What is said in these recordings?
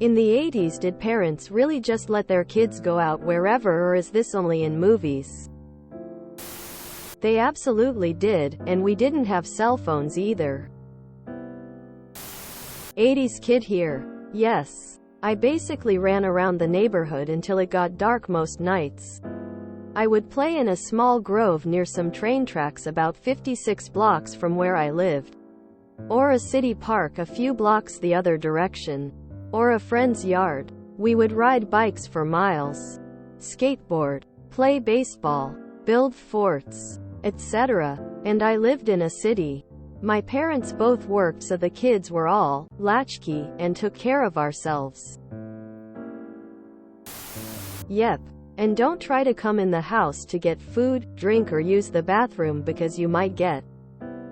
In the 80s, did parents really just let their kids go out wherever, or is this only in movies? They absolutely did, and we didn't have cell phones either. 80s kid here. Yes. I basically ran around the neighborhood until it got dark most nights. I would play in a small grove near some train tracks about 56 blocks from where I lived. Or a city park a few blocks the other direction. Or a friend's yard. We would ride bikes for miles. Skateboard. Play baseball. Build forts. Etc. And I lived in a city. My parents both worked, so the kids were all latchkey and took care of ourselves. Yep. And don't try to come in the house to get food, drink, or use the bathroom, because you might get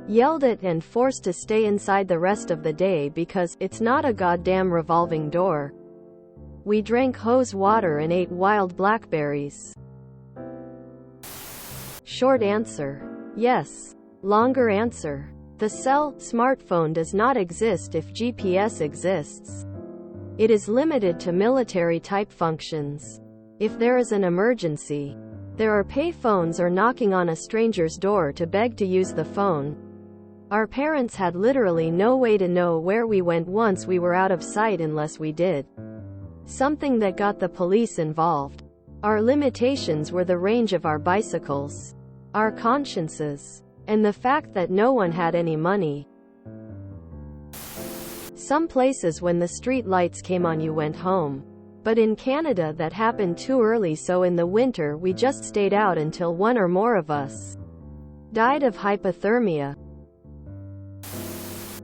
yelled at and forced to stay inside the rest of the day because it's not a goddamn revolving door. We drank hose water and ate wild blackberries. Short answer. Yes. Longer answer. The smartphone does not exist if GPS exists. It is limited to military-type functions. If there is an emergency, there are pay phones or knocking on a stranger's door to beg to use the phone. Our parents had literally no way to know where we went once we were out of sight unless we did something that got the police involved. Our limitations were the range of our bicycles, our consciences, and the fact that no one had any money. Some places, when the street lights came on, you went home. But in Canada that happened too early, so in the winter we just stayed out until one or more of us died of hypothermia.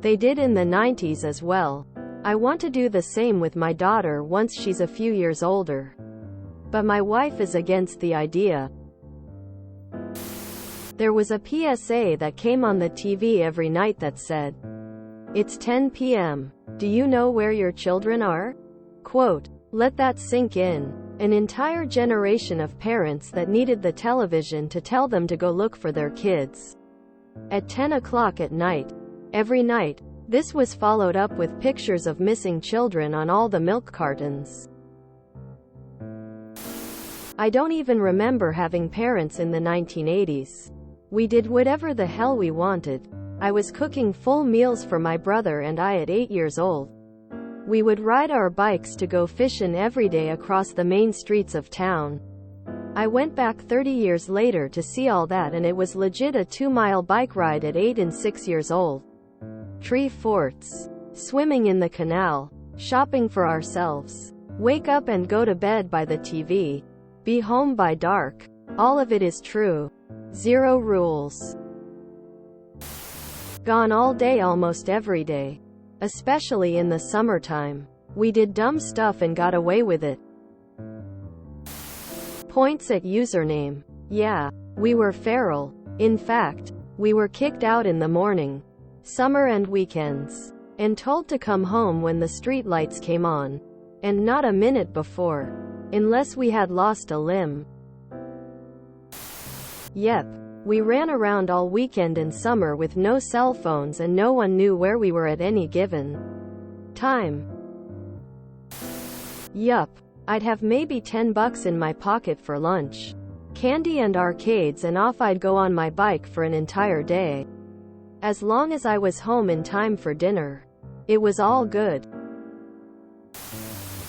They did in the 90s as well. I want to do the same with my daughter once she's a few years older. But my wife is against the idea. There was a PSA that came on the TV every night that said, "It's 10 p.m. Do you know where your children are?" Quote. Let that sink in. An entire generation of parents that needed the television to tell them to go look for their kids at 10 o'clock at night. Every night. This was followed up with pictures of missing children on all the milk cartons. I don't even remember having parents in the 1980s. We did whatever the hell we wanted. I was cooking full meals for my brother and I at 8 years old. We would ride our bikes to go fishing every day across the main streets of town. I went back 30 years later to see all that, and it was legit a 2-mile bike ride at 8 and 6 years old. Tree forts. Swimming in the canal. Shopping for ourselves. Wake up and go to bed by the TV. Be home by dark. All of it is true. Zero rules. Gone all day almost every day. Especially in the summertime. We did dumb stuff and got away with it. Points at username. Yeah, we were feral. In fact, we were kicked out in the morning, summer and weekends, and told to come home when the street lights came on, and not a minute before, unless we had lost a limb. Yep, we ran around all weekend and summer with no cell phones, and no one knew where we were at any given time. Yup. I'd have maybe $10 in my pocket for lunch, candy and arcades, and off I'd go on my bike for an entire day. As long as I was home in time for dinner, it was all good.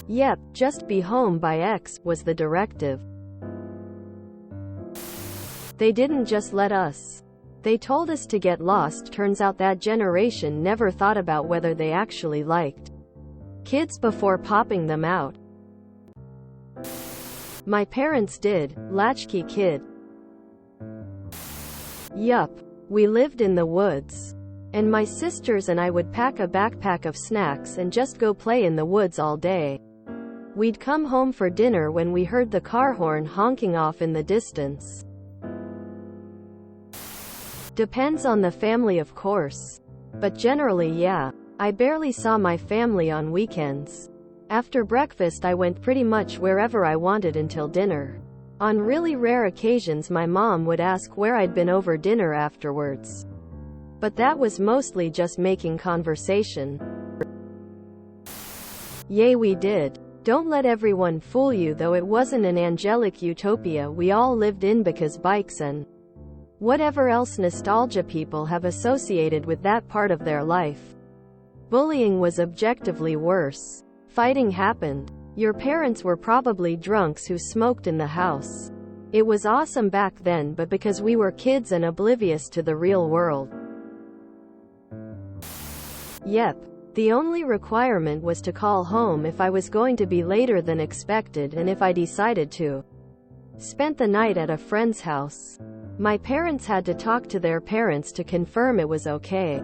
Yep, just be home by X was the directive. They didn't just let us. They told us to get lost. Turns out that generation never thought about whether they actually liked kids before popping them out. My parents did. Latchkey kid. Yup. We lived in the woods. And my sisters and I would pack a backpack of snacks and just go play in the woods all day. We'd come home for dinner when we heard the car horn honking off in the distance. Depends on the family, of course. But generally, yeah. I barely saw my family on weekends. After breakfast I went pretty much wherever I wanted until dinner. On really rare occasions my mom would ask where I'd been over dinner afterwards. But that was mostly just making conversation. Yay, we did. Don't let everyone fool you, though it wasn't an angelic utopia we all lived in, because bikes and whatever else nostalgia people have associated with that part of their life. Bullying was objectively worse. Fighting happened. Your parents were probably drunks who smoked in the house. It was awesome back then, but because we were kids and oblivious to the real world. Yep. The only requirement was to call home if I was going to be later than expected, and if I decided to spend the night at a friend's house. My parents had to talk to their parents to confirm it was okay.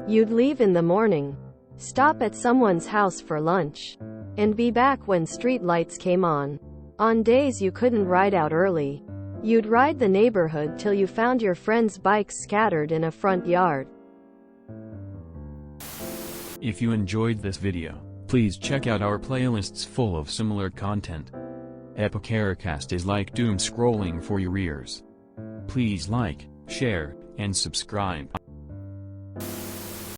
You'd leave in the morning, stop at someone's house for lunch, and be back when street lights came on. On days you couldn't ride out early, you'd ride the neighborhood till you found your friends' bikes scattered in a front yard. If you enjoyed this video, please check out our playlists full of similar content. Epicaricast is like doom scrolling for your ears. Please like, share, and subscribe.